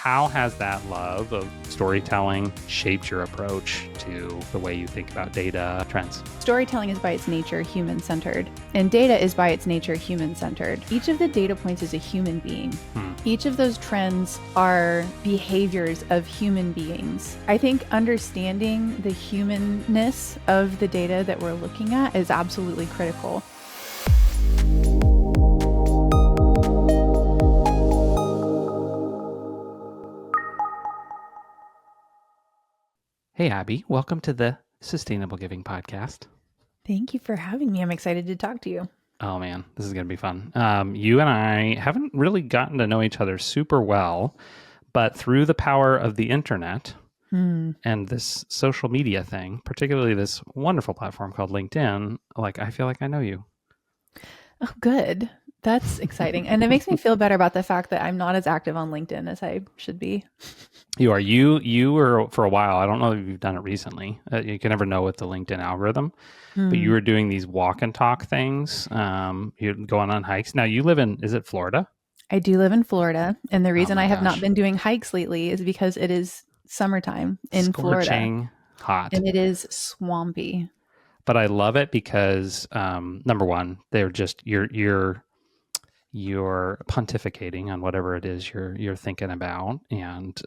How has that love of storytelling shaped your approach to the way you think about data trends? Storytelling is by its nature human-centered, and data is by its nature human-centered. Each of the data points is a human being. Each of those trends are behaviors of human beings. I think understanding the humanness of the data that we're looking at is absolutely critical. Hey, Abby, welcome to the Sustainable Giving Podcast. Thank you for having me. I'm excited to talk to you. Oh, man, this is going to be fun. You and I haven't really gotten to know each other super well, but through the power of the internet and this social media thing, particularly this wonderful platform called LinkedIn, I feel like I know you. Oh, good. That's exciting. And it makes me feel better about the fact that I'm not as active on LinkedIn as I should be. You are. You were for a while. I don't know if you've done it recently. You can never know with the LinkedIn algorithm, but you were doing these walk and talk things. You're going on hikes. Now you live is it Florida? I do live in Florida. And the reason I have not gosh. been doing hikes lately is because it is summertime in Scorching Florida. hot. And it is swampy. But I love it because number one, they're just you're pontificating on whatever it is you're thinking about, and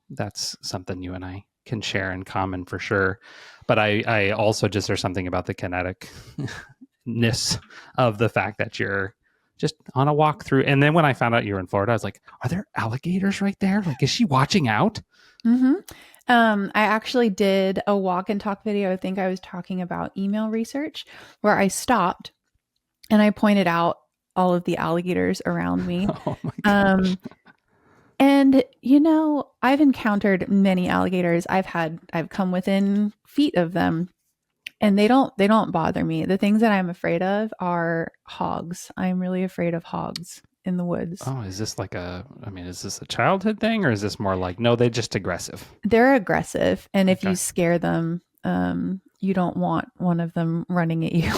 that's something you and I can share in common for sure. But I also just, there's something about the kineticness of the fact that you're just on a walk through. And then when I found out you were in Florida, I was like, are there alligators right there? Like, is she watching out? I actually did a walk and talk video. I think I was talking about email research, where I stopped and I pointed out all of the alligators around me. Oh my gosh. And I've encountered many alligators. I've come within feet of them, and they don't bother me. The things that I'm afraid of are hogs. I'm really afraid of hogs in the woods. Oh, is this is this a childhood thing, or is this more like, no, they're just aggressive? They're aggressive, and if Okay. you scare them, you don't want one of them running at you.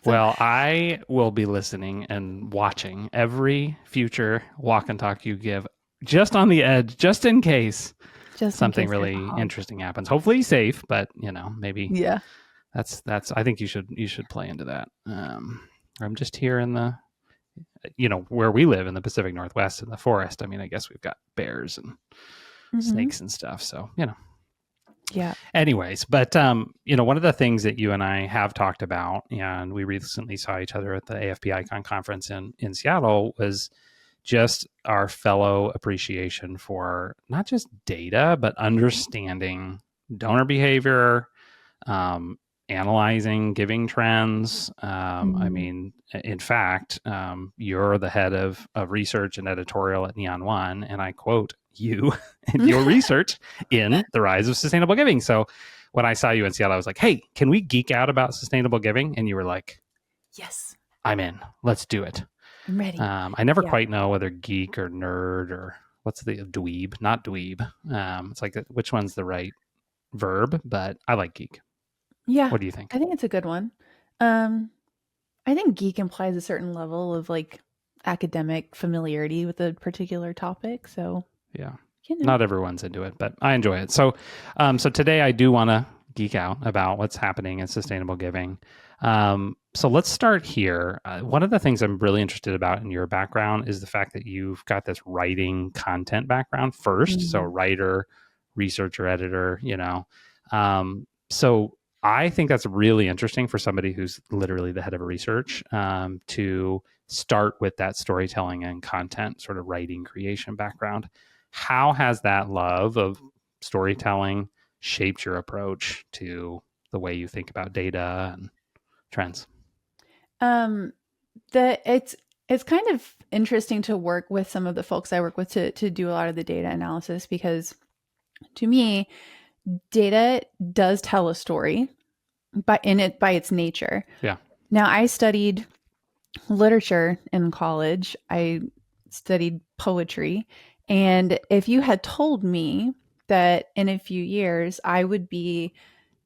Well, I will be listening and watching every future walk and talk you give, just on the edge, just in case something really interesting happens. Hopefully safe, but maybe. Yeah. That's I think you should play into that. I'm just here in the where we live in the Pacific Northwest in the forest. I mean, I guess we've got bears and snakes and stuff, so Yeah. Anyways, but one of the things that you and I have talked about, and we recently saw each other at the AFP Icon conference in Seattle, was just our fellow appreciation for not just data, but understanding donor behavior, analyzing giving trends. I mean, in fact, you're the head of research and editorial at Neon One, and I quote you and your research in the rise of sustainable giving. So when I saw you in Seattle, I was like, hey, can we geek out about sustainable giving? And you were like, yes, I'm in. Let's do it. I'm ready. I never quite know whether geek or nerd or what's the dweeb, not dweeb. It's like, which one's the right verb, but I like geek. Yeah. What do you think? I think it's a good one. I think geek implies a certain level of academic familiarity with a particular topic. So yeah, not everyone's into it, but I enjoy it. So, so today I do want to geek out about what's happening in sustainable giving. So let's start here. One of the things I'm really interested about in your background is the fact that you've got this writing content background first. So writer, researcher, editor, so I think that's really interesting for somebody who's literally the head of a research, to start with that storytelling and content sort of writing creation background. How has that love of storytelling shaped your approach to the way you think about data and trends? It's kind of interesting to work with some of the folks I work with to do a lot of the data analysis, because to me, data does tell a story, but by its nature. Yeah. Now, I studied literature in college. I studied poetry. And if you had told me that in a few years I would be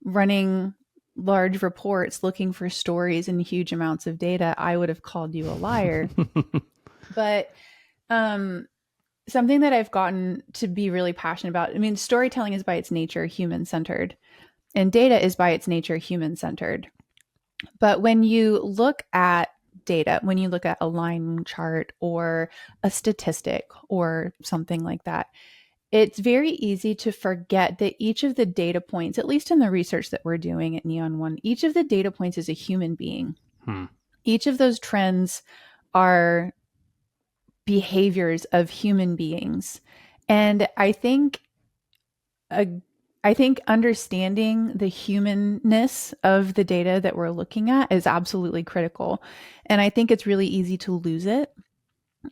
running large reports looking for stories and huge amounts of data, I would have called you a liar. But something that I've gotten to be really passionate about. I mean, storytelling is by its nature human centered, and data is by its nature human centered. But when you look at data, when you look at a line chart or a statistic or something like that, it's very easy to forget that each of the data points, at least in the research that we're doing at Neon One, each of the data points is a human being. Hmm. Each of those trends are behaviors of human beings. And uh, I think understanding the humanness of the data that we're looking at is absolutely critical. And I think it's really easy to lose it.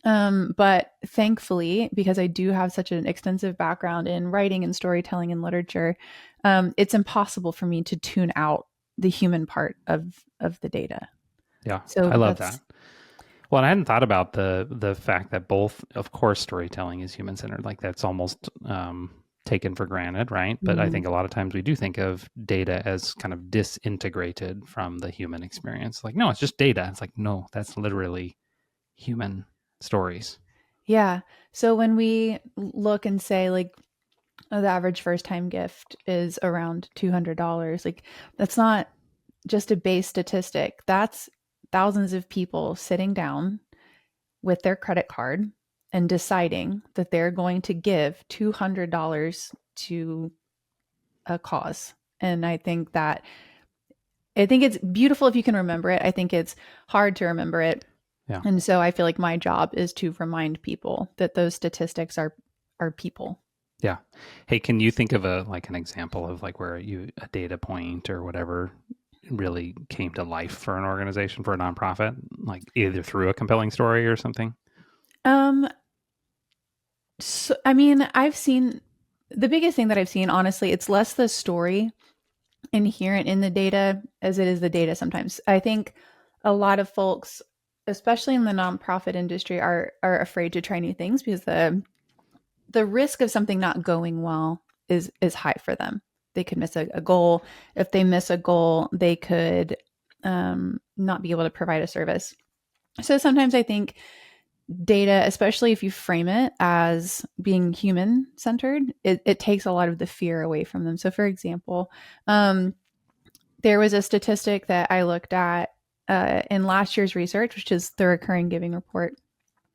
But thankfully, because I do have such an extensive background in writing and storytelling and literature, it's impossible for me to tune out the human part of the data. Yeah, So I love that's that. Well, and I hadn't thought about the fact that both, of course, storytelling is human centered. Like that's almost taken for granted, right? But I mm, think a lot of times we do think of data as kind of disintegrated from the human experience. Like, no, it's just data. It's like, no, that's literally human stories. yeah. So when we look and say like, oh, the average first time gift is around $200, like that's not just a base statistic. That's thousands of people sitting down with their credit card and deciding that they're going to give $200 to a cause. And I think it's beautiful if you can remember it. I think it's hard to remember it. Yeah. And so I feel like my job is to remind people that those statistics are people. Yeah. Hey, can you think of an example of like where a data point or whatever really came to life for an organization, for a nonprofit, like either through a compelling story or something? Um so I mean, I've seen the biggest thing that I've seen, honestly, it's less the story inherent in the data as it is the data sometimes. I think a lot of folks, especially in the nonprofit industry, are afraid to try new things because the risk of something not going well is high for them. They could miss a goal. If they miss a goal, they could not be able to provide a service. So sometimes I think data, especially if you frame it as being human centered, it takes a lot of the fear away from them. So, for example, there was a statistic that I looked at in last year's research, which is the recurring giving report.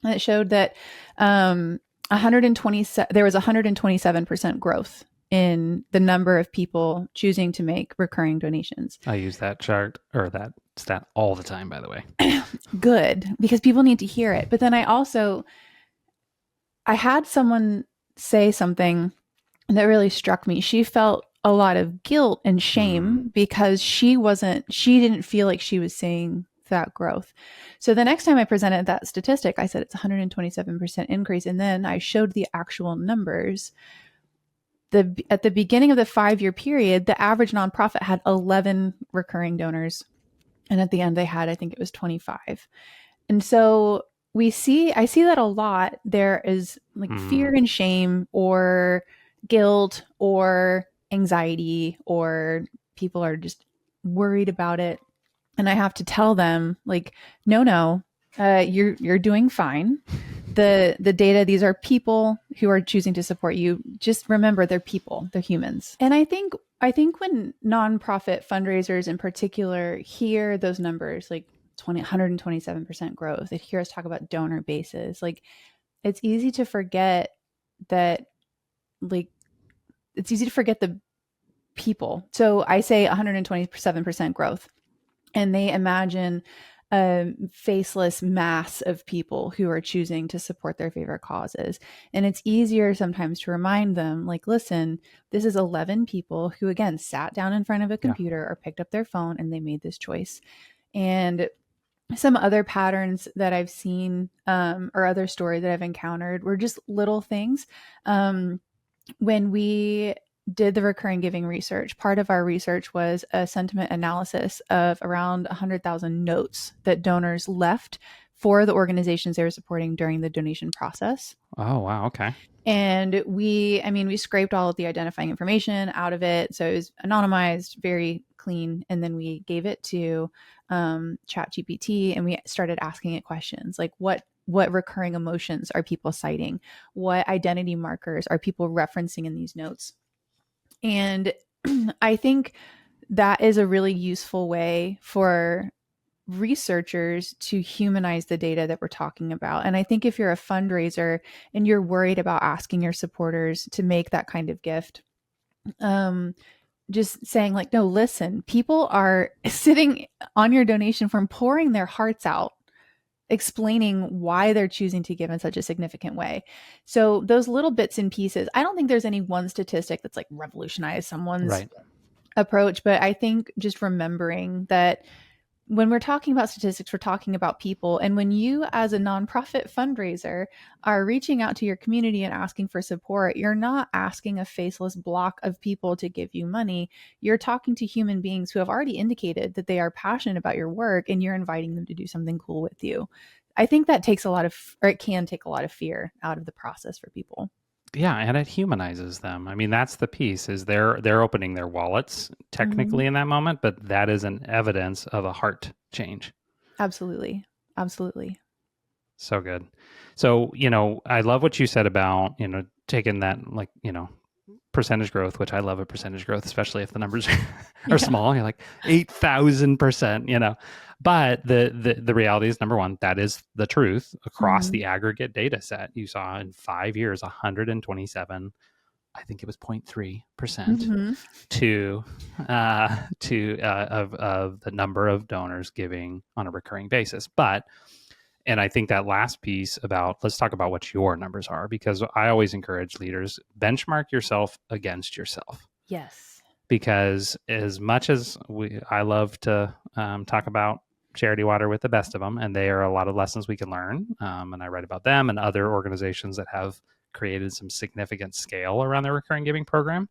And it showed that 127 there was 127% growth in the number of people choosing to make recurring donations. I use that chart or that stat all the time, by the way. Good, because people need to hear it. But then I had someone say something that really struck me. She felt a lot of guilt and shame because she didn't feel like she was seeing that growth. So the next time I presented that statistic, I said it's 127% increase. And then I showed the actual numbers. At the beginning of the 5-year period, the average nonprofit had 11 recurring donors. And at the end, they had, I think it was 25. And so I see that a lot. There is like fear and shame or guilt or anxiety, or people are just worried about it. And I have to tell them like, no, you're doing fine. The data, these are people who are choosing to support you. Just remember they're people, they're humans. And I think when nonprofit fundraisers in particular hear those numbers, like 127% growth, they hear us talk about donor bases, like it's easy to forget that, like, it's easy to forget the people. So I say 127% growth, and they imagine a faceless mass of people who are choosing to support their favorite causes. And it's easier sometimes to remind them, like, listen, this is 11 people who, again, sat down in front of a computer or picked up their phone and they made this choice. And some other patterns that I've seen, or other stories that I've encountered, were just little things. When we did the recurring giving research, part of our research was a sentiment analysis of around 100,000 notes that donors left for the organizations they were supporting during the donation process. Oh, wow. Okay. And we scraped all of the identifying information out of it. So it was anonymized, very clean. And then we gave it to ChatGPT, and we started asking it questions like, what what recurring emotions are people citing? What identity markers are people referencing in these notes? And I think that is a really useful way for researchers to humanize the data that we're talking about. And I think if you're a fundraiser and you're worried about asking your supporters to make that kind of gift, just saying like, no, listen, people are sitting on your donation form, pouring their hearts out, explaining why they're choosing to give in such a significant way. So those little bits and pieces, I don't think there's any one statistic that's like revolutionized someone's Right. approach, but I think just remembering that when we're talking about statistics, we're talking about people. And when you, as a nonprofit fundraiser, are reaching out to your community and asking for support, you're not asking a faceless block of people to give you money. You're talking to human beings who have already indicated that they are passionate about your work, and you're inviting them to do something cool with you. I think that takes a lot of, or it can take a lot of fear out of the process for people. Yeah, and it humanizes them. I mean, that's the piece is they're opening their wallets technically in that moment, but that is an evidence of a heart change. Absolutely. Absolutely. So good. So, I love what you said about, taking that percentage growth, which I love a percentage growth, especially if the numbers are small. You're like 8,000%, But the reality is, number one, that is the truth across the aggregate data set. You saw in 5 years, 127, I think it was 0.3% of the number of donors giving on a recurring basis. And I think that last piece about, let's talk about what your numbers are, because I always encourage leaders, benchmark yourself against yourself. Yes. Because as much as I love to talk about Charity Water with the best of them, and they are a lot of lessons we can learn. And I write about them and other organizations that have created some significant scale around their recurring giving program.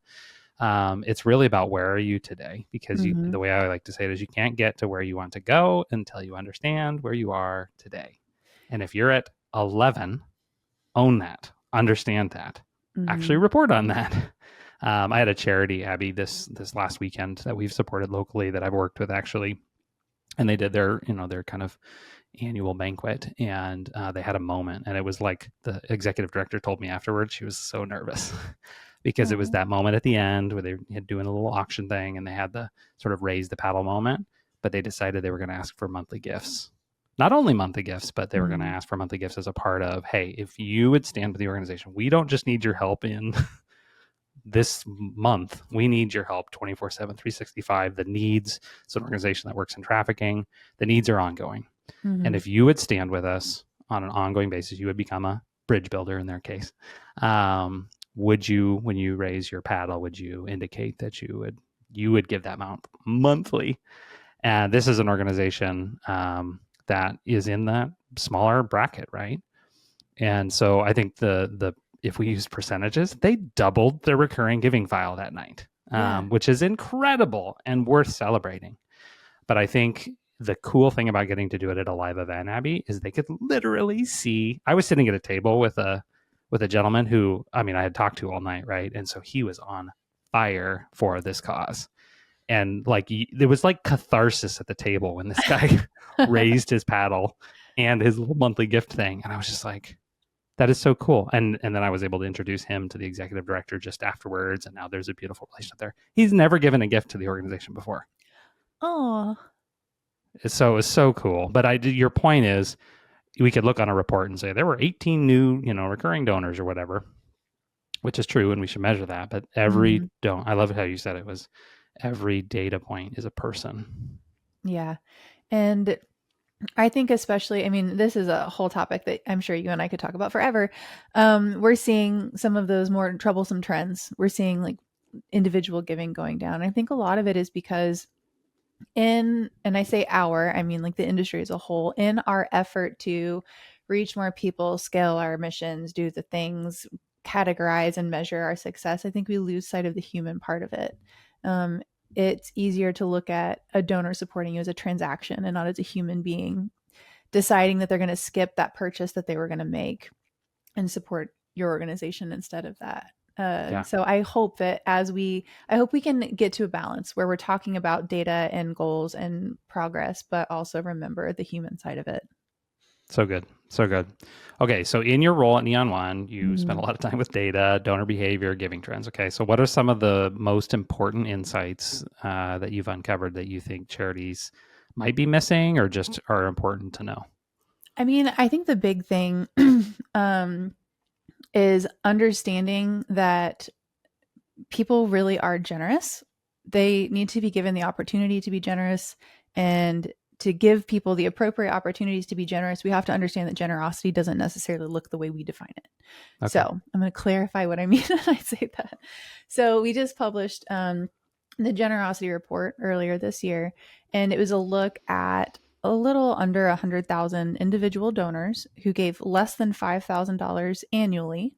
It's really about, where are you today? Because the way I like to say it is, you can't get to where you want to go until you understand where you are today. And if you're at 11, own that, understand that, actually report on that. I had a charity, Abby, this last weekend that we've supported locally that I've worked with actually, and they did their kind of annual banquet, and they had a moment, and it was like the executive director told me afterwards, she was so nervous because it was that moment at the end where they had doing a little auction thing, and they had the sort of raise the paddle moment, but they decided they were going to ask for monthly gifts. Not only monthly gifts, but they were going to ask for monthly gifts as a part of, hey, if you would stand with the organization, we don't just need your help in this month, we need your help 24/7, 365. The needs, it's an organization that works in trafficking, the needs are ongoing. And if you would stand with us on an ongoing basis, you would become a bridge builder in their case. Would you, when you raise your paddle, would you indicate that you would give that amount monthly? And this is an organization that is in that smaller bracket, right? And so I think the if we use percentages, they doubled their recurring giving file that night, which is incredible and worth celebrating. But I think the cool thing about getting to do it at a live event, Abby, is they could literally see. I was sitting at a table with a gentleman who, I had talked to all night, right? And so he was on fire for this cause. And there was like catharsis at the table when this guy raised his paddle and his little monthly gift thing. And I was just like, that is so cool. And then I was able to introduce him to the executive director just afterwards. And now there's a beautiful relationship there. He's never given a gift to the organization before. Oh, It's so cool. But your point is, we could look on a report and say there were 18 new, recurring donors or whatever, which is true, and we should measure that. But I love how you said it was every data point is a person. Yeah. And I think especially, this is a whole topic that I'm sure you and I could talk about forever. We're seeing some of those more troublesome trends. We're seeing like individual giving going down. I think a lot of it is because and I say like the industry as a whole, in our effort to reach more people, scale our missions, do the things, categorize and measure our success, I think we lose sight of the human part of it. It's easier to look at a donor supporting you as a transaction and not as a human being deciding that they're going to skip that purchase that they were going to make and support your organization instead of that. So I hope that I hope we can get to a balance where we're talking about data and goals and progress, but also remember the human side of it. So good. So good. Okay. So in your role at Neon One, you spent a Mhm. lot of time with data, donor behavior, giving trends. Okay. So what are some of the most important insights that you've uncovered that you think charities might be missing or just are important to know? I mean, I think the big thing um, is understanding that people really are generous. They need to be given the opportunity to be generous, and to give people the appropriate opportunities to be generous, we have to understand that generosity doesn't necessarily look the way we define it. So Okay. I'm going to clarify what I mean when I say that. So we just published the generosity report earlier this year, and it was a look at a little under 100,000 individual donors who gave less than $5,000 annually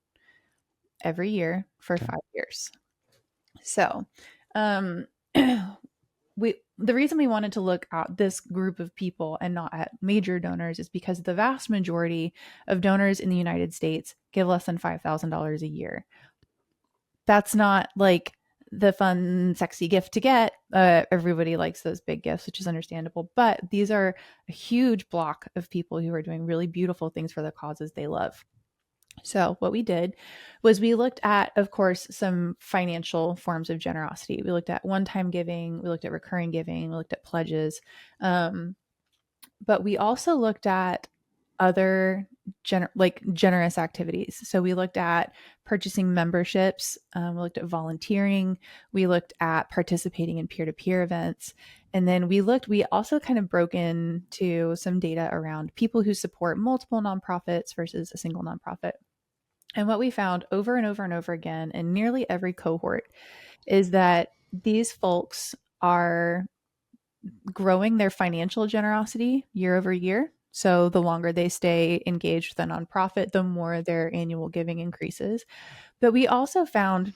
every year for Okay. 5 years. So, um, the reason we wanted to look at this group of people and not at major donors is because the vast majority of donors in the United States give less than $5,000 a year. That's not like the fun, sexy gift to get. Everybody likes those big gifts, which is understandable. But these are a huge block of people who are doing really beautiful things for the causes they love. So, what we did was we looked at, of course, some financial forms of generosity. We looked at one time giving, we looked at recurring giving, we looked at pledges. But we also looked at other generous activities. So we looked at purchasing memberships, we looked at volunteering, we looked at participating in peer-to-peer events, and then we also kind of broke into some data around people who support multiple nonprofits versus a single nonprofit. And what we found over and over and over again in nearly every cohort is that these folks are growing their financial generosity year over year. So the longer they stay engaged with the nonprofit, the more their annual giving increases. But we also found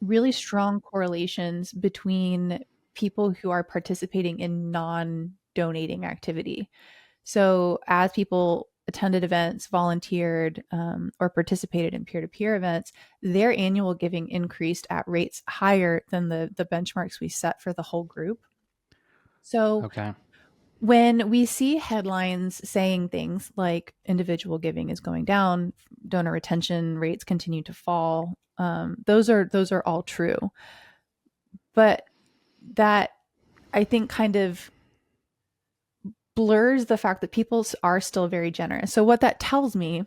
really strong correlations between people who are participating in non donating activity. So as people attended events, volunteered, or participated in peer to peer events, their annual giving increased at rates higher than the benchmarks we set for the whole group. So Okay. when we see headlines saying things like individual giving is going down, donor retention rates continue to fall, those are all true. But that, I think, kind of blurs the fact that people are still very generous. So what that tells me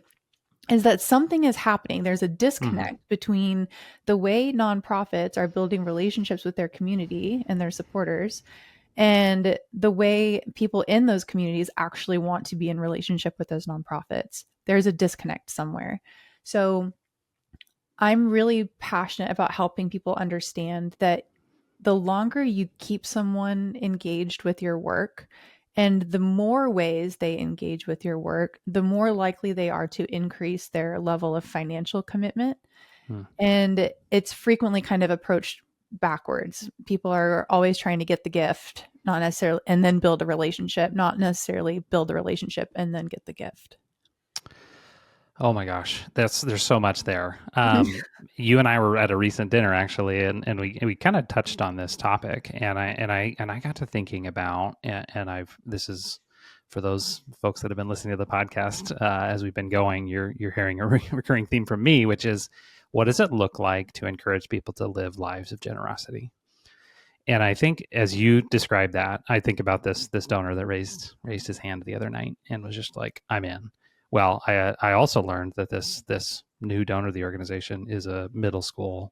is that something is happening. There's a Mm-hmm. disconnect between the way nonprofits are building relationships with their community and their supporters and the way people in those communities actually want to be in relationship with those nonprofits. There's a disconnect somewhere. So I'm really passionate about helping people understand that the longer you keep someone engaged with your work and the more ways they engage with your work, the more likely they are to increase their level of financial commitment. Mm. And it's frequently kind of approached backwards. People are always trying to get the gift, not necessarily, and then build a relationship, not necessarily build a relationship and then get the gift. Oh my gosh, there's so much there. You and I were at a recent dinner actually, and we kind of touched on this topic, and I got to thinking about, and I've this is for those folks that have been listening to the podcast as we've been going, you're hearing a recurring theme from me, which is what does it look like to encourage people to live lives of generosity? And I think as you describe that, I think about this donor that raised his hand the other night and was just like, I'm in. Well, I also learned that this new donor of the organization is a middle school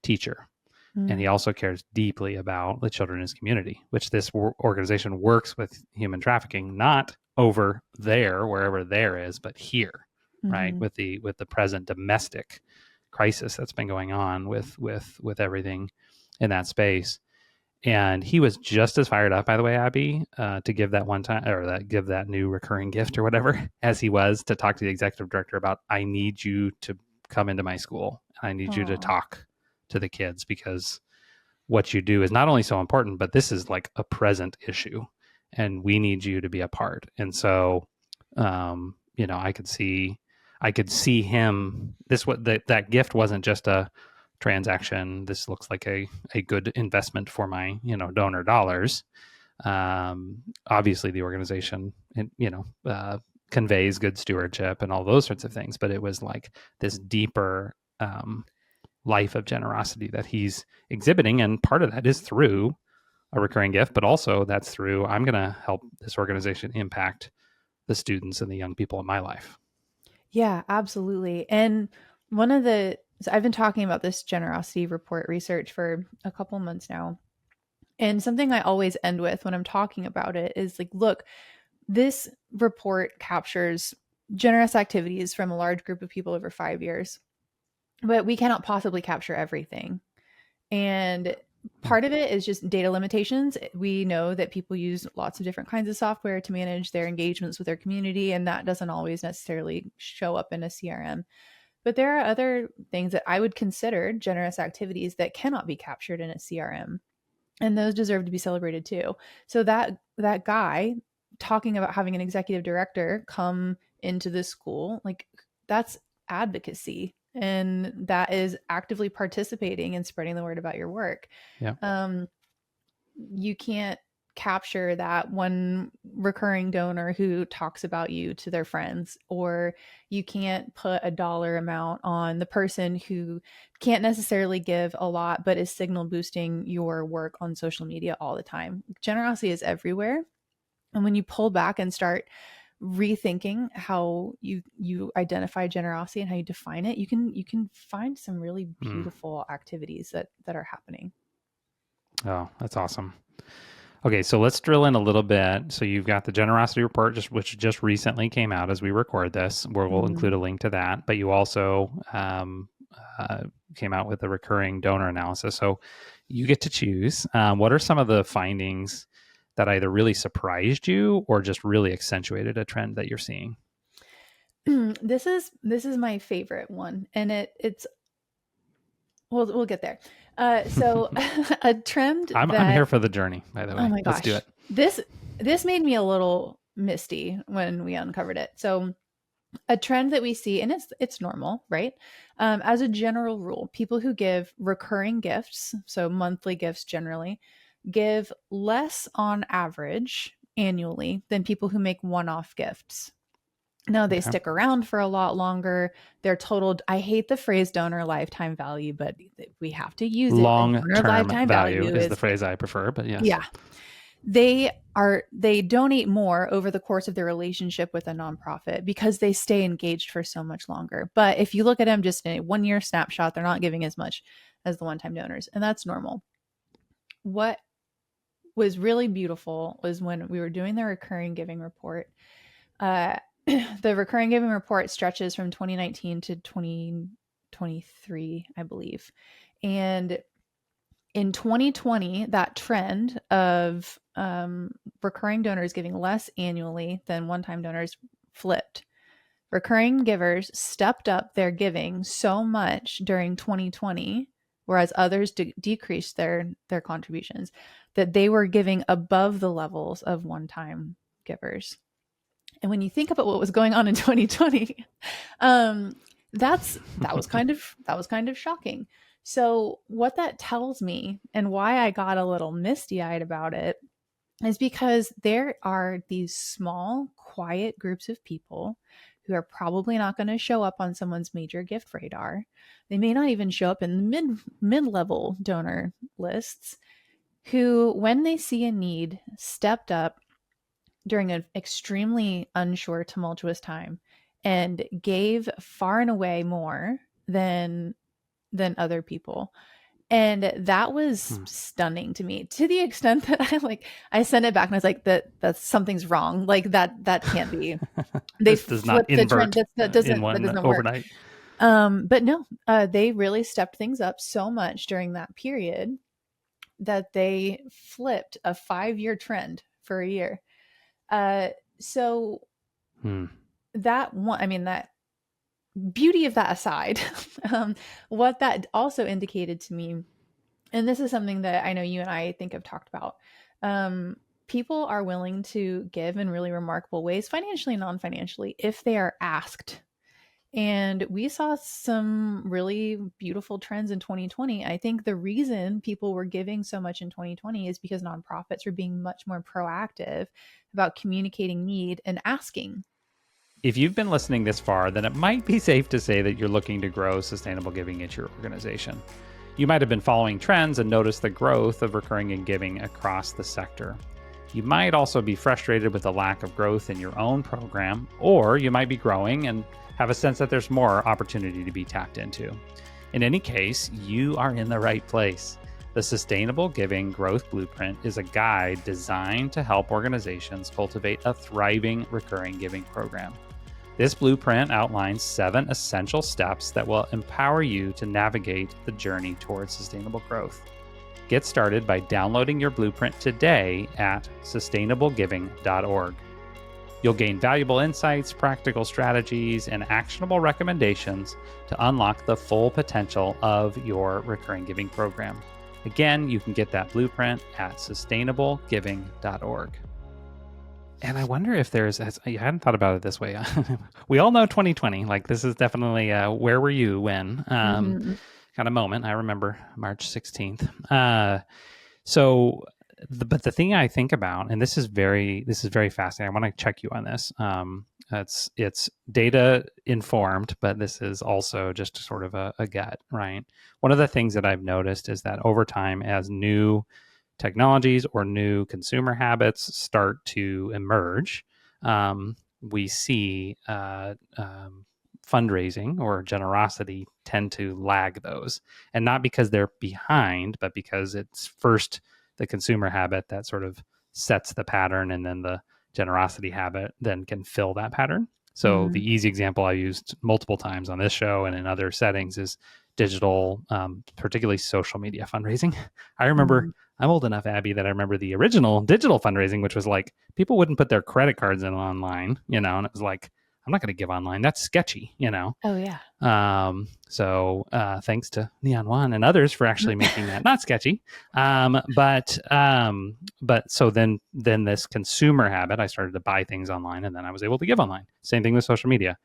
teacher, and he Mm, also cares deeply about the children in his community, which this organization works with human trafficking, not over there wherever there is, but here, right, mhm, with the present domestic crisis that's been going on with everything in that space. And he was just as fired up, by the way, Abby, to give that one time or give that new recurring gift or whatever, as he was to talk to the executive director about, I need you to come into my school. I need you to aw, talk to the kids because what you do is not only so important, but this is like a present issue, and we need you to be a part. And so, I could see him. That gift wasn't just a transaction. This looks like a good investment for my donor dollars. Obviously, the organization, conveys good stewardship and all those sorts of things, but it was like this deeper life of generosity that he's exhibiting. And part of that is through a recurring gift, but also that's through, I'm going to help this organization impact the students and the young people in my life. Yeah, absolutely. And so I've been talking about this generosity report research for a couple months now. And something I always end with when I'm talking about it is like, look, this report captures generous activities from a large group of people over 5 years, but we cannot possibly capture everything. And part of it is just data limitations. We know that people use lots of different kinds of software to manage their engagements with their community, and that doesn't always necessarily show up in a CRM. But there are other things that I would consider generous activities that cannot be captured in a CRM, and those deserve to be celebrated too. So that guy talking about having an executive director come into the school, like, that's advocacy, and that is actively participating and spreading the word about your work. Yeah. You can't capture that one recurring donor who talks about you to their friends, or you can't put a dollar amount on the person who can't necessarily give a lot but is signal boosting your work on social media all the time. Generosity is everywhere. And when you pull back and start rethinking how you identify generosity and how you define it, you can find some really beautiful activities that are happening. Oh, that's awesome. Okay, so let's drill in a little bit. So you've got the generosity report, which just recently came out as we record this, where we'll include a link to that. But you also came out with a recurring donor analysis. So you get to choose. What are some of the findings that either really surprised you or just really accentuated a trend that you're seeing? This is my favorite one, and it's we'll get there. So a trend I'm here for the journey, by the way. Oh my Let's do gosh, it. this made me a little misty when we uncovered it. So a trend that we see, and it's normal, right? As a general rule, people who give recurring gifts, so monthly gifts generally, give less on average annually than people who make one-off gifts. No, they stick around for a lot longer. They're total, I hate the phrase donor lifetime value, but we have to use it. Long-term Lifetime value is the phrase I prefer, but yes. Yeah. They donate more over the course of their relationship with a nonprofit because they stay engaged for so much longer. But if you look at them just in a 1 year snapshot, they're not giving as much as the one-time donors, and that's normal. What was really beautiful was when we were doing the recurring giving report. The recurring giving report stretches from 2019 to 2023, I believe. And in 2020, that trend of recurring donors giving less annually than one-time donors flipped. Recurring givers stepped up their giving so much during 2020, whereas others decreased their contributions, that they were giving above the levels of one-time givers. And when you think about what was going on in 2020, that was kind of shocking. So what that tells me, and why I got a little misty-eyed about it, is because there are these small, quiet groups of people who are probably not going to show up on someone's major gift radar. They may not even show up in the mid-level donor lists, who, when they see a need, stepped up during an extremely unsure, tumultuous time and gave far and away more than other people. And that was stunning to me, to the extent that I sent it back and I was like, that's something's wrong. Like that can't be. This does not invert that doesn't overnight. Work. But no, they really stepped things up so much during that period that they flipped a 5-year trend for a year. So that one, I mean, that beauty of that aside, what that also indicated to me, and this is something that I know you and I think have talked about, people are willing to give in really remarkable ways, financially and non-financially, if they are asked. And we saw some really beautiful trends in 2020. I think the reason people were giving so much in 2020 is because nonprofits were being much more proactive about communicating need and asking. If you've been listening this far, then it might be safe to say that you're looking to grow sustainable giving at your organization. You might have been following trends and noticed the growth of recurring and giving across the sector. You might also be frustrated with the lack of growth in your own program, or you might be growing and have a sense that there's more opportunity to be tapped into. In any case, you are in the right place. The Sustainable Giving Growth Blueprint is a guide designed to help organizations cultivate a thriving recurring giving program. This blueprint outlines 7 essential steps that will empower you to navigate the journey towards sustainable growth. Get started by downloading your blueprint today at sustainablegiving.org. You'll gain valuable insights, practical strategies, and actionable recommendations to unlock the full potential of your recurring giving program. Again, you can get that blueprint at sustainablegiving.org. And I wonder if I hadn't thought about it this way. We all know 2020, like this is definitely where were you when kind of moment. I remember March 16th. But the thing I think about, and this is very fascinating. I want to check you on this. It's data informed, but this is also just sort of a gut, right? One of the things that I've noticed is that over time, as new technologies or new consumer habits start to emerge, we see fundraising or generosity tend to lag those. And not because they're behind, but because it's first the consumer habit that sort of sets the pattern, and then the generosity habit then can fill that pattern. So the easy example I used multiple times on this show and in other settings is digital, particularly social media fundraising. I remember, I'm old enough, Abby, that I remember the original digital fundraising, which was like people wouldn't put their credit cards in online, and it was like, I'm not going to give online. That's sketchy, Oh, yeah. So thanks to Neon One and others for actually making that not sketchy. But so then this consumer habit, I started to buy things online, and then I was able to give online. Same thing with social media.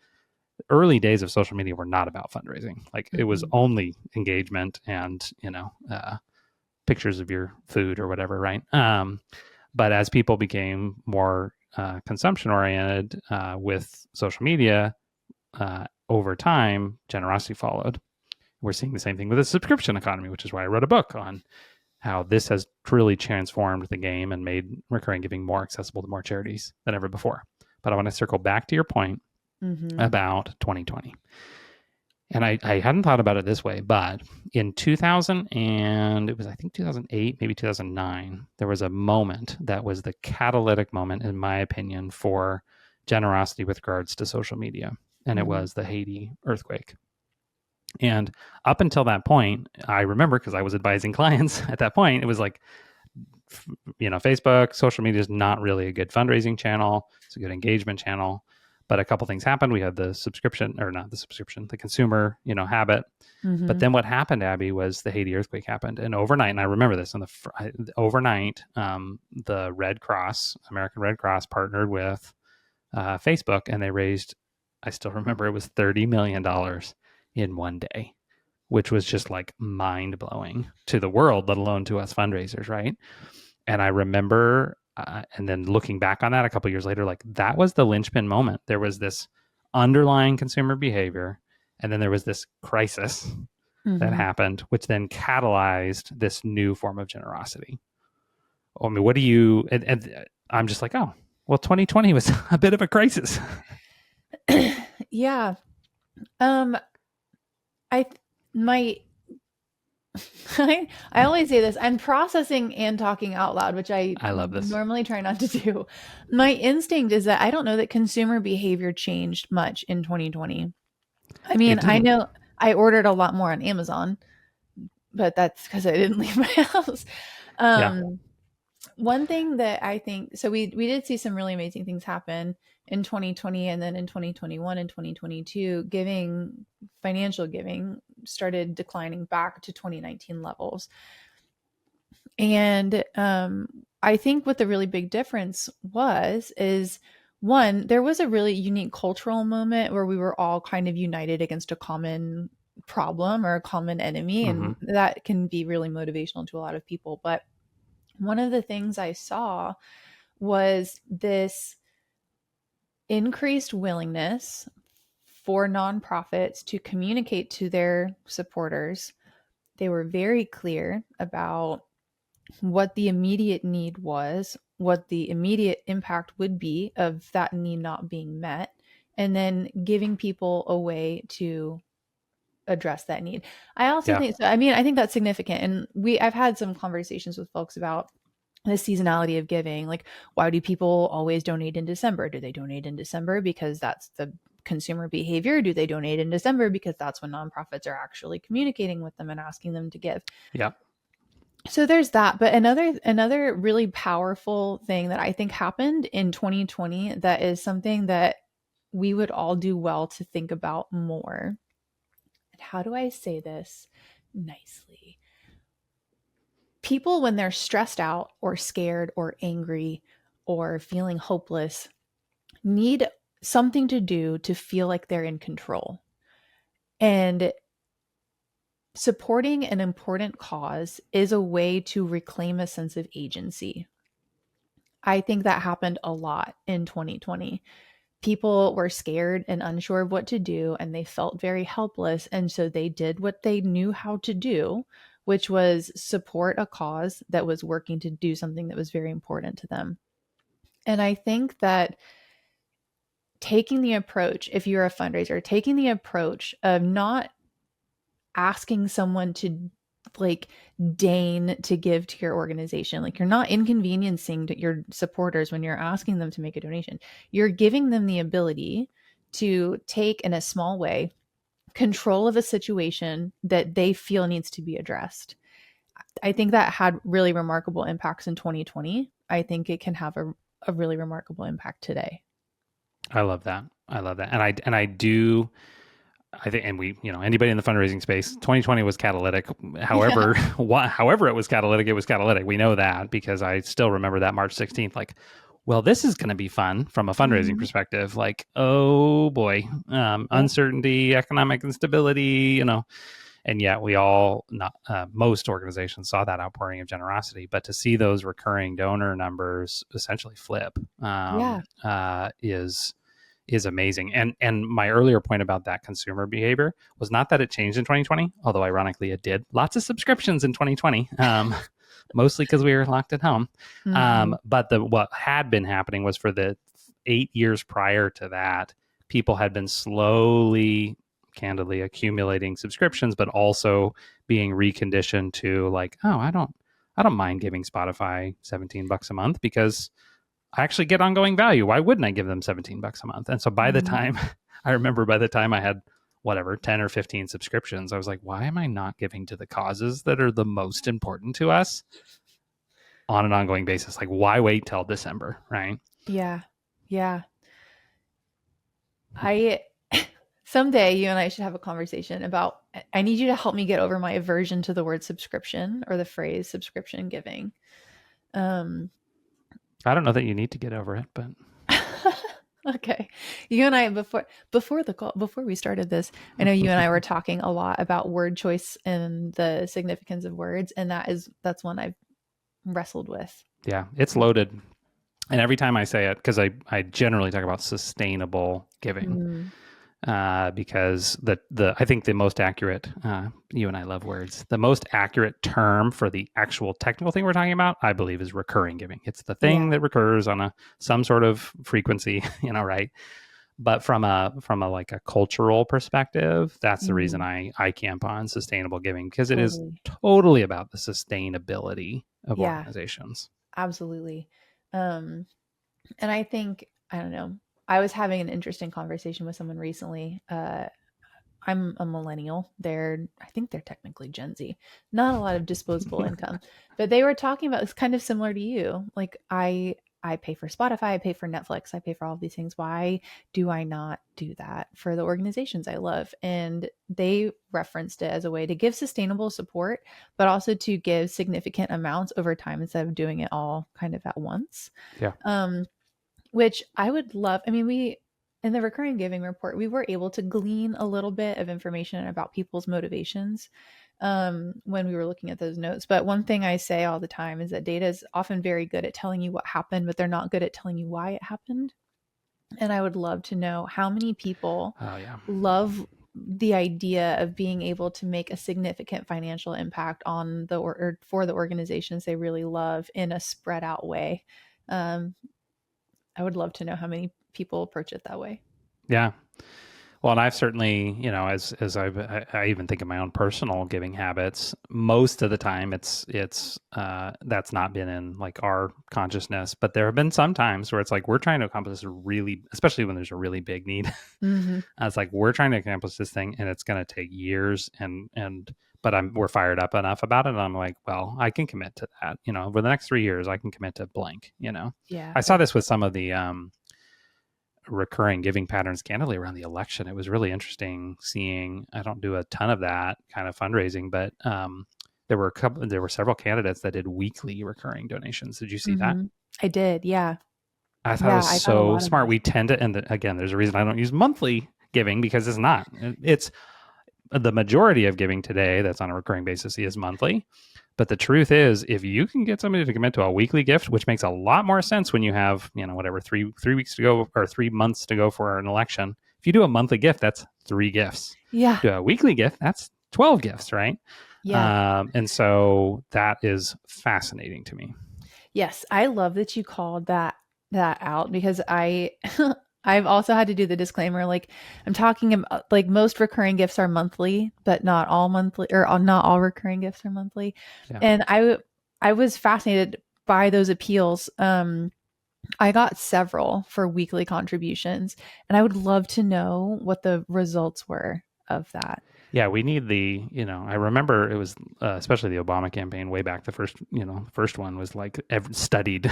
Early days of social media were not about fundraising. Like it was only engagement and, pictures of your food or whatever. Right. But as people became more consumption oriented with social media, over time, generosity followed. We're seeing the same thing with the subscription economy, which is why I wrote a book on how this has truly transformed the game and made recurring giving more accessible to more charities than ever before. But I want to circle back to your point about 2020. And I hadn't thought about it this way, but in 2000, and it was, I think, 2008, maybe 2009, there was a moment that was the catalytic moment, in my opinion, for generosity with regards to social media. And it was the Haiti earthquake. And up until that point, I remember, because I was advising clients at that point, it was like, Facebook, social media is not really a good fundraising channel. It's a good engagement channel. But a couple things happened. We had the consumer, habit. But then what happened, Abby, was the Haiti earthquake happened. And overnight, and I remember this, overnight, the Red Cross, American Red Cross, partnered with Facebook, and they raised, I still remember, it was $30 million in one day, which was just like mind blowing to the world, let alone to us fundraisers, right? And I remember, and then looking back on that a couple of years later, like that was the linchpin moment. There was this underlying consumer behavior, and then there was this crisis that happened, which then catalyzed this new form of generosity. I mean, what do you? And I'm just like, oh, well, 2020 was a bit of a crisis. Yeah. I always say this, I'm processing and talking out loud, which I love this. Normally try not to do. My instinct is that I don't know that consumer behavior changed much in 2020. I mean, I know I ordered a lot more on Amazon, but that's because I didn't leave my house. One thing that I think, so we did see some really amazing things happen in 2020, and then in 2021 and 2022, financial giving started declining back to 2019 levels. And I think what the really big difference is one, there was a really unique cultural moment where we were all kind of united against a common problem or a common enemy. And that can be really motivational to a lot of people. But one of the things I saw was this increased willingness for nonprofits to communicate to their supporters. They were very clear about what the immediate need was, what the immediate impact would be of that need not being met, and then giving people a way to address that need. I also Yeah. think so. I mean, I think that's significant. And I've had some conversations with folks about the seasonality of giving. Like, why do people always donate in December? Do they donate in December because that's the consumer behavior? Do they donate in December because that's when nonprofits are actually communicating with them and asking them to give? Yeah. So there's that. But another really powerful thing that I think happened in 2020 that is something that we would all do well to think about more. And how do I say this nicely? People, when they're stressed out or scared or angry or feeling hopeless, need something to do to feel like they're in control. And supporting an important cause is a way to reclaim a sense of agency. I think that happened a lot in 2020. People were scared and unsure of what to do, and they felt very helpless. And so they did what they knew how to do, which was support a cause that was working to do something that was very important to them. And I think that taking the approach, if you're a fundraiser, taking the approach of not asking someone to like deign to give to your organization. Like, you're not inconveniencing your supporters when you're asking them to make a donation. You're giving them the ability to take, in a small way, control of a situation that they feel needs to be addressed. I think that had really remarkable impacts in 2020. I think it can have a really remarkable impact today. I love that. I love that. And I do I think, and we, anybody in the fundraising space, 2020 was catalytic. Yeah. However, however it was catalytic, it was catalytic. We know that because I still remember that March 16th, like, well, this is going to be fun from a fundraising Mm-hmm. perspective. Like, oh boy, Yep. uncertainty, economic instability, and yet we all, not most organizations saw that outpouring of generosity, but to see those recurring donor numbers essentially flip Yeah. is amazing. And my earlier point about that consumer behavior was not that it changed in 2020, although ironically it did. Lots of subscriptions in 2020, mostly because we were locked at home. Mm-hmm. But what had been happening was for the 8 years prior to that, people had been slowly, candidly accumulating subscriptions, but also being reconditioned to like, oh, I don't mind giving Spotify $17 a month because I actually get ongoing value. Why wouldn't I give them $17 a month? And so by the Mm-hmm. time I remember by the time I had whatever 10 or 15 subscriptions, I was like, why am I not giving to the causes that are the most important to us on an ongoing basis? Like, why wait till December, right? Yeah. Yeah. I someday you and I should have a conversation about, I need you to help me get over my aversion to the word subscription or the phrase subscription giving. Um I don't know that you need to get over it, but okay. You and I, before we started this, I know you and I were talking a lot about word choice and the significance of words, and that's one I've wrestled with. yeah, it's loaded. And every time I say it, because I generally talk about sustainable giving, Mm, because I think the most accurate, you and I love words, the most accurate term for the actual technical thing we're talking about, I believe, is recurring giving. It's the thing yeah. that recurs on some sort of frequency, right? But from a like a cultural perspective, that's the reason Mm, I camp on sustainable giving, because it is totally. totally about the sustainability of Yeah, organizations. absolutely. Um And I think, I don't know, I was having an interesting conversation with someone recently. I'm a millennial. I think they're technically Gen Z. Not a lot of disposable income, but they were talking about, it's kind of similar to you. Like, I pay for Spotify, I pay for Netflix, I pay for all of these things. Why do I not do that for the organizations I love? And they referenced it as a way to give sustainable support, but also to give significant amounts over time instead of doing it all kind of at once. Yeah. Um, which I would love. I mean, in the recurring giving report, we were able to glean a little bit of information about people's motivations when we were looking at those notes. But one thing I say all the time is that data is often very good at telling you what happened, but they're not good at telling you why it happened. And I would love to know how many people Oh yeah. love the idea of being able to make a significant financial impact on or for the organizations they really love in a spread out way. Um, I would love to know how many people approach it that way. Yeah. Well, and I've certainly, as I even think of my own personal giving habits. Most of the time, it's that's not been in like our consciousness, but there have been some times where it's like we're trying to accomplish this really, especially when there's a really big need. Mm-hmm. It's like we're trying to accomplish this thing, and it's going to take years, but we're fired up enough about it, and I'm like, well, I can commit to that. Over the next 3 years, I can commit to blank. Yeah. I saw this with some of the recurring giving patterns candidly around the election. It was really interesting seeing. I don't do a ton of that kind of fundraising, but there were several candidates that did weekly recurring donations. Did you see that? Mm-hmm. I did. Yeah. I thought it Yeah. was I got a so lot of smart. those. We tend to, and again, there's a reason I don't use monthly giving because it's not. It's the majority of giving today that's on a recurring basis is monthly. But the truth is, if you can get somebody to commit to a weekly gift, which makes a lot more sense when you have, whatever, three weeks to go or 3 months to go for an election. If you do a monthly gift, that's 3 gifts. Yeah. Do a weekly gift, that's 12 gifts, right? Yeah. And so that is fascinating to me. Yes, I love that you called that out because I I've also had to do the disclaimer like I'm talking about like most recurring gifts are monthly, but not all monthly or not all recurring gifts are monthly. Yeah. And I was fascinated by those appeals. I got several for weekly contributions, and I would love to know what the results were of that. Yeah, we need I remember it was especially the Obama campaign way back. The first one was like studied.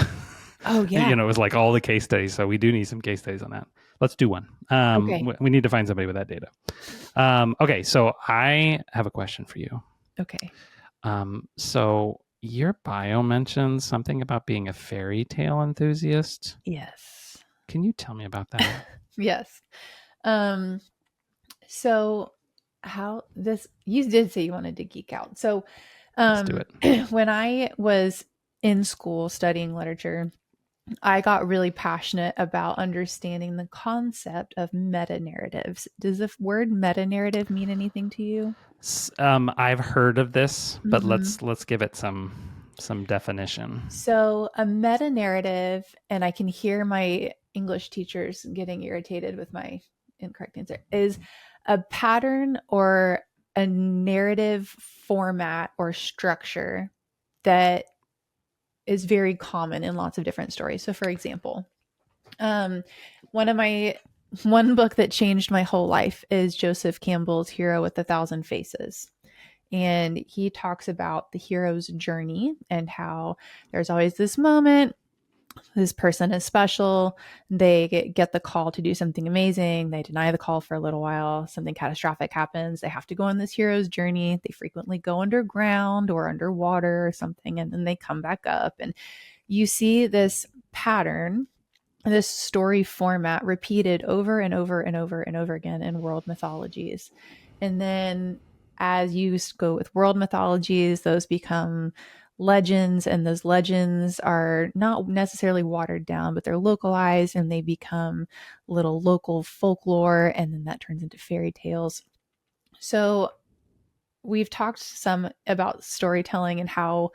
Oh yeah. It was like all the case studies. So we do need some case studies on that. Let's do one. Okay. We need to find somebody with that data. Okay, so I have a question for you. Okay. So your bio mentions something about being a fairy tale enthusiast. Yes. Can you tell me about that? Yes. Um So how this you did say you wanted to geek out. So Let's do it. when I was in school studying literature, I got really passionate about understanding the concept of meta narratives. Does the word meta narrative mean anything to you? I've heard of this, but Mm-hmm. let's give it some definition. So a meta narrative, and I can hear my English teachers getting irritated with my incorrect answer, is a pattern or a narrative format or structure that is very common in lots of different stories. So for example, um, one book that changed my whole life is Joseph Campbell's Hero with a Thousand Faces. And he talks about the hero's journey and how there's always this moment. This person is special. They get the call to do something amazing. They deny the call for a little while. Something catastrophic happens. They have to go on this hero's journey. They frequently go underground or underwater or something, and then they come back up. And you see this pattern, this story format repeated over and over and over and over again in world mythologies. And then as you go with world mythologies, those become legends, and those legends are not necessarily watered down, but they're localized and they become little local folklore, and then that turns into fairy tales. So we've talked some about storytelling and how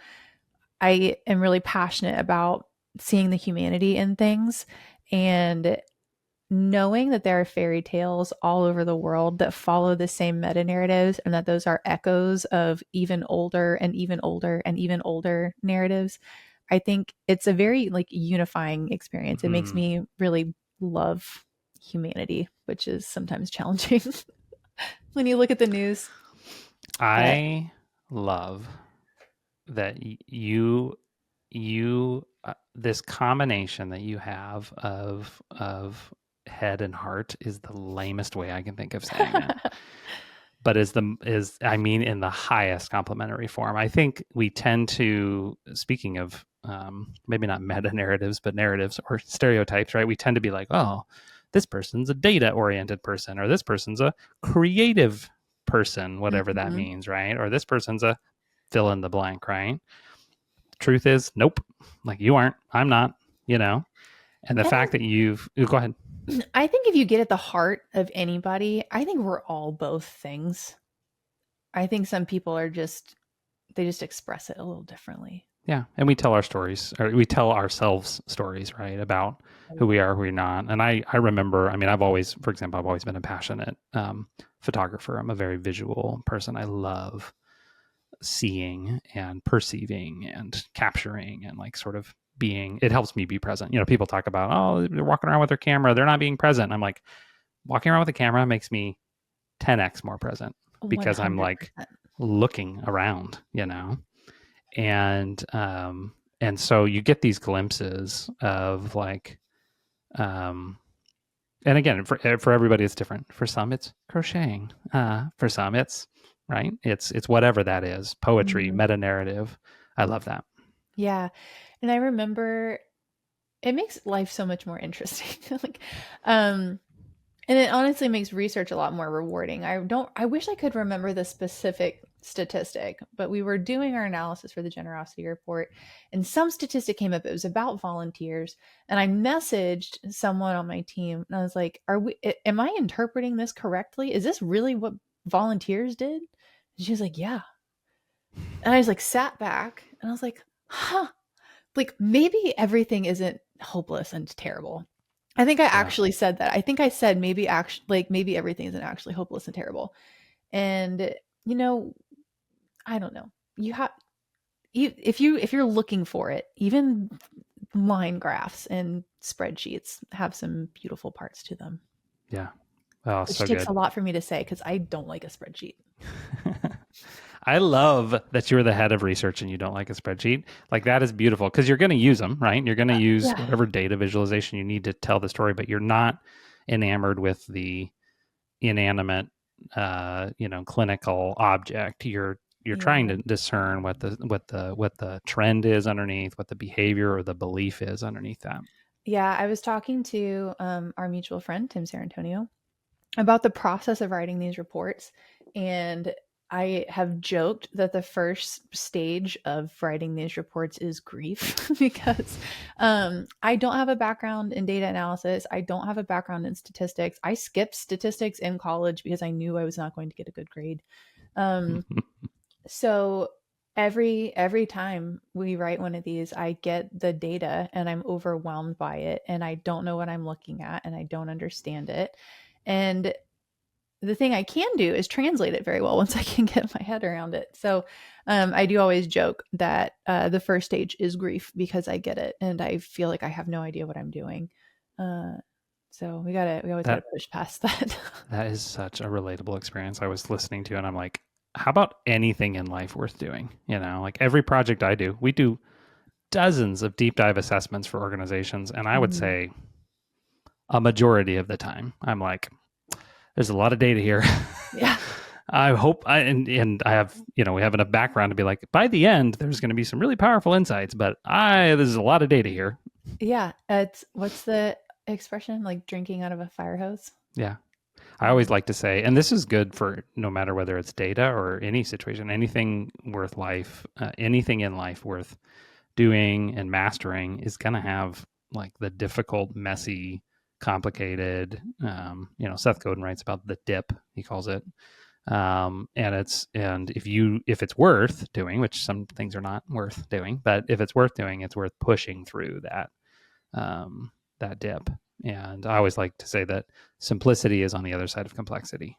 I am really passionate about seeing the humanity in things, and knowing that there are fairy tales all over the world that follow the same meta narratives, and that those are echoes of even older and even older and even older narratives. I think it's a very like unifying experience. It makes Mm-hmm. me really love humanity, which is sometimes challenging when you look at the news. But I love that you this combination that you have of head and heart is the lamest way I can think of saying it. But is I mean in the highest complimentary form. I think we tend to, speaking of maybe not meta narratives, but narratives or stereotypes, right? We tend to be like, oh, this person's a data oriented person, or this person's a creative person, whatever that Mhm. means, right? Or this person's a fill in the blank, right? Truth is, nope. Like you aren't, I'm not, And the And fact that go ahead. I think if you get at the heart of anybody, I think we're all both things. I think some people are they just express it a little differently. Yeah, and we tell our stories, or we tell ourselves stories, right, about who we are, who we're not. And I remember, I mean, for example, I've always been a passionate photographer. I'm a very visual person. I love seeing and perceiving and capturing and like sort of being. It helps me be present. You know, people talk about, oh, they're walking around with their camera, they're not being present. I'm like, walking around with a camera makes me 10x more present because I'm like 100%. looking around, and so you get these glimpses of like and again, for everybody it's different. For some it's crocheting, for some it's right, it's whatever that is, poetry, Mhm. meta narrative. I love that. Yeah. And I remember it makes life so much more interesting. Like, um, and it honestly makes research a lot more rewarding. I wish I could remember the specific statistic, but we were doing our analysis for the generosity report and some statistic came up. It was about volunteers. And I messaged someone on my team and I was like, am I interpreting this correctly? Is this really what volunteers did? And she was like, yeah. And I just like sat back and I was like, huh, like maybe everything isn't hopeless and terrible. I think I Yeah, actually said that. I think I said maybe actually like maybe everything isn't actually hopeless and terrible. And you know, I don't know. You have if you're looking for it, even line graphs and spreadsheets have some beautiful parts to them, yeah. Oh, which so takes good. a lot for me to say because I don't like a spreadsheet. I love that you're the head of research and you don't like a spreadsheet. Like that is beautiful because you're going to use them, right? You're going to use Yeah. whatever data visualization you need to tell the story, but you're not enamored with the inanimate, clinical object. You're trying Yeah. to discern what the trend is underneath, what the behavior or the belief is underneath that. Yeah. I was talking to our mutual friend, Tim Sarantonio, about the process of writing these reports. And I have joked that the first stage of writing these reports is grief because I don't have a background in data analysis. I don't have a background in statistics. I skipped statistics in college because I knew I was not going to get a good grade. Um, so every time we write one of these, I get the data and I'm overwhelmed by it and I don't know what I'm looking at and I don't understand it. And the thing I can do is translate it very well once I can get my head around it. So I do always joke that the first stage is grief because I get it and I feel like I have no idea what I'm doing. Uh, so we always gotta that push past that. that is such a relatable experience. I was listening to and I'm like, how about anything in life worth doing? Like every project I do, we do dozens of deep dive assessments for organizations, and I would Mhm. say a majority of the time, I'm like, there's a lot of data here. Yeah, I hope and I have, we have enough background to be like, by the end, there's going to be some really powerful insights, but there's a lot of data here. yeah. It's what's the expression like drinking out of a fire hose? Yeah. I always Um, like to say, and this is good for no matter whether it's data or any situation, anything in life worth doing and mastering is going to have like the difficult, messy, complicated. Seth Godin writes about the dip, he calls it. And if it's worth doing, which some things are not worth doing, but if it's worth doing, it's worth pushing through that dip. And I always like to say that simplicity is on the other side of complexity.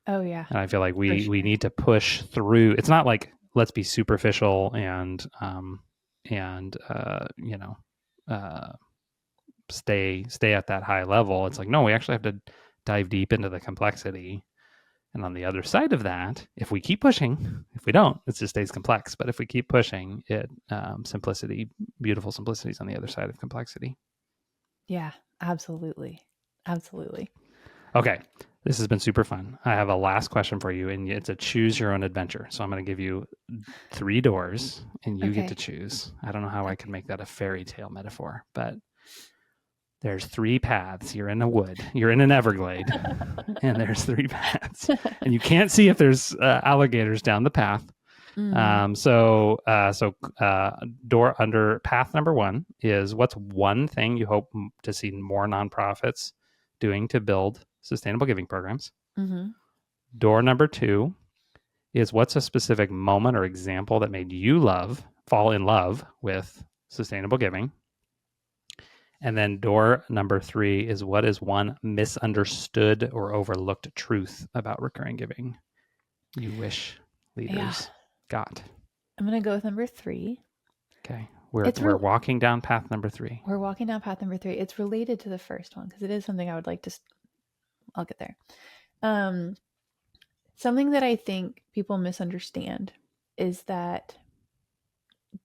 oh yeah, And I feel like for we sure. need to push through. It's not like let's be superficial and uh, stay at that high level. It's like no, we actually have to dive deep into the complexity. And on the other side of that, if we keep pushing, if we don't, it just stays complex. But if we keep pushing, simplicity, beautiful simplicity is on the other side of complexity. Yeah, absolutely, absolutely. Okay, this has been super fun. I have a last question for you, and it's a choose your own adventure. So I'm going to give you 3 doors, and you get to Okay. choose. I don't know how I can make that a fairy tale metaphor, but there's 3 paths. You're in a wood, you're in an Everglade, and there's 3 paths, and you can't see if there's alligators down the path. Mm. Door under path number 1 is what's one thing you hope to see more nonprofits doing to build sustainable giving programs. Mm-hmm. Door number 2 is what's a specific moment or example that made you fall in love with sustainable giving. And then door number 3 is what is one misunderstood or overlooked truth about recurring giving you wish leaders got. I'm going to go with number 3. Okay. We're walking down path number 3. We're walking down path number 3. It's related to the first one because it is something I would like to. I'll get there. Something that I think people misunderstand is that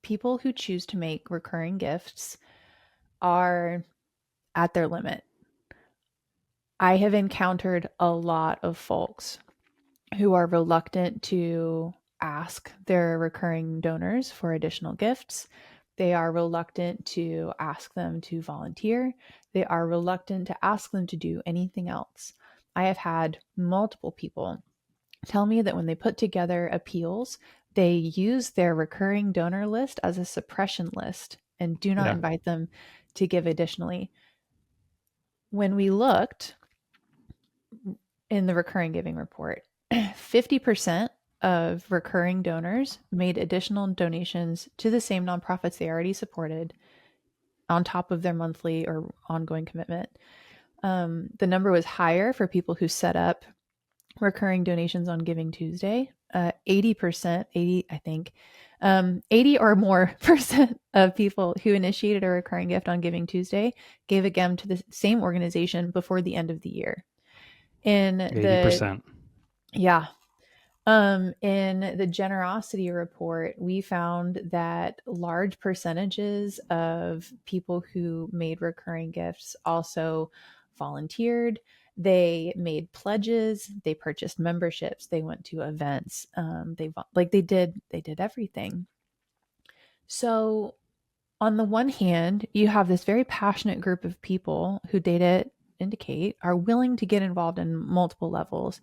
people who choose to make recurring gifts are at their limit. I have encountered a lot of folks who are reluctant to ask their recurring donors for additional gifts. They are reluctant to ask them to volunteer. They are reluctant to ask them to do anything else. I have had multiple people tell me that when they put together appeals, they use their recurring donor list as a suppression list and do not invite them to give additionally. When we looked in the recurring giving report, 50% of recurring donors made additional donations to the same nonprofits they already supported on top of their monthly or ongoing commitment. The number was higher for people who set up recurring donations on Giving Tuesday. 80%, 80, I think, 80 or more percent of people who initiated a recurring gift on Giving Tuesday gave again to the same organization before the end of the year. In 80%. In the generosity report, we found that large percentages of people who made recurring gifts also volunteered. They made pledges. They purchased memberships. They went to events. They did everything. So, on the one hand, you have this very passionate group of people who data indicate are willing to get involved in multiple levels.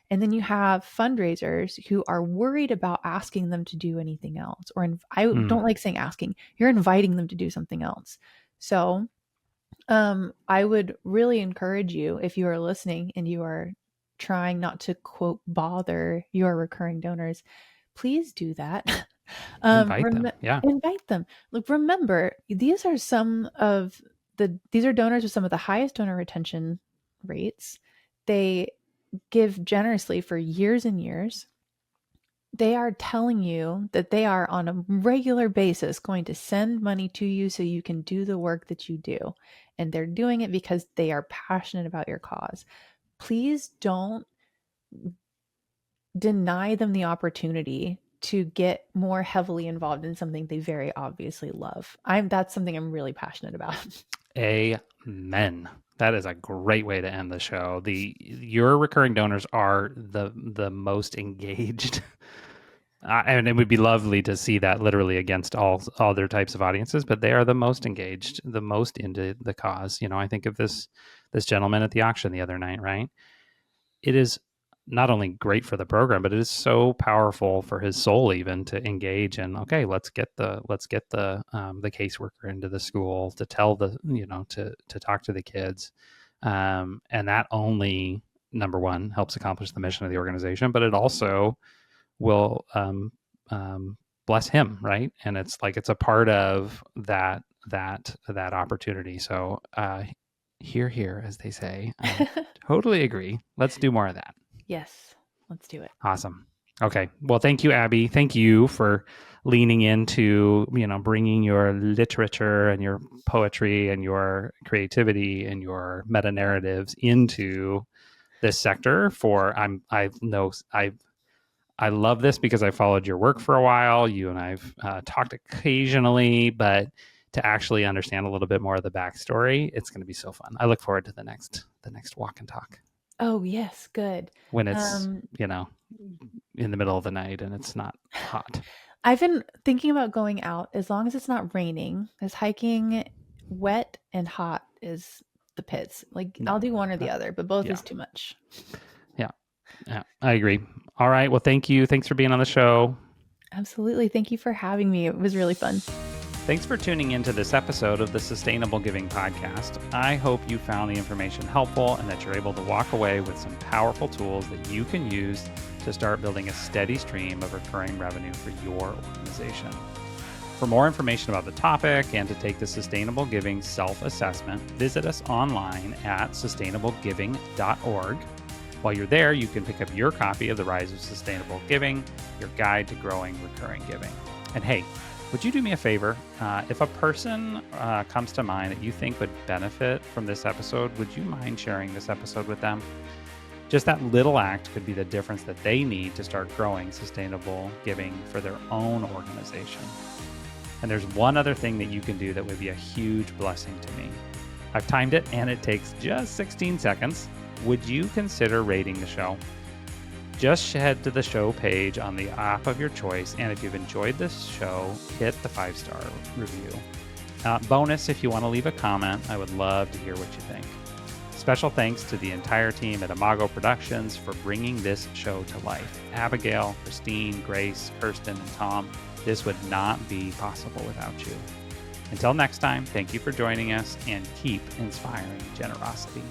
And then you have fundraisers who are worried about asking them to do anything else. Or I don't like saying asking. You're inviting them to do something else. So I would really encourage you, if you are listening and you are trying not to, quote, bother your recurring donors, please do that. Invite them. Yeah. Invite them. Look, remember, these are donors with some of the highest donor retention rates. They give generously for years and years. They are telling you that they are on a regular basis going to send money to you so you can do the work that you do. And they're doing it because they are passionate about your cause. Please don't deny them the opportunity to get more heavily involved in something they very obviously love. That's something I'm really passionate about. Amen. That is a great way to end the show. Your recurring donors are the most engaged, and it would be lovely to see that literally against all other types of audiences. But they are the most engaged, the most into the cause. I think of this gentleman at the auction the other night. Right? It is not only great for the program, but it is so powerful for his soul even to engage in, okay, let's get the caseworker into the school to tell to talk to the kids. And that only, number one, helps accomplish the mission of the organization, but it also will bless him, right? And it's a part of that opportunity. So here, as they say. Totally agree. Let's do more of that. Yes, let's do it. Awesome. Okay. Well, thank you, Abby. Thank you for leaning into, bringing your literature and your poetry and your creativity and your meta narratives into this sector. I love this because I followed your work for a while. You and I've talked occasionally, but to actually understand a little bit more of the backstory, it's going to be so fun. I look forward to the next walk and talk. Oh, yes. Good. When it's, in the middle of the night and it's not hot. I've been thinking about going out as long as it's not raining, because hiking wet and hot is the pits. I'll do one or the other, but both is too much. Yeah, I agree. All right. Well, thank you. Thanks for being on the show. Absolutely. Thank you for having me. It was really fun. Thanks for tuning into this episode of the Sustainable Giving Podcast. I hope you found the information helpful and that you're able to walk away with some powerful tools that you can use to start building a steady stream of recurring revenue for your organization. For more information about the topic and to take the Sustainable Giving self-assessment, visit us online at sustainablegiving.org. While you're there, you can pick up your copy of The Rise of Sustainable Giving, your guide to growing recurring giving. And hey, would you do me a favor? If a person comes to mind that you think would benefit from this episode, would you mind sharing this episode with them? Just that little act could be the difference that they need to start growing sustainable giving for their own organization. And there's one other thing that you can do that would be a huge blessing to me. I've timed it and it takes just 16 seconds. Would you consider rating the show? Just head to the show page on the app of your choice, and if you've enjoyed this show, hit the 5-star review. Bonus, if you want to leave a comment, I would love to hear what you think. Special thanks to the entire team at Imago Productions for bringing this show to life. Abigail, Christine, Grace, Kirsten, and Tom, this would not be possible without you. Until next time, thank you for joining us, and keep inspiring generosity.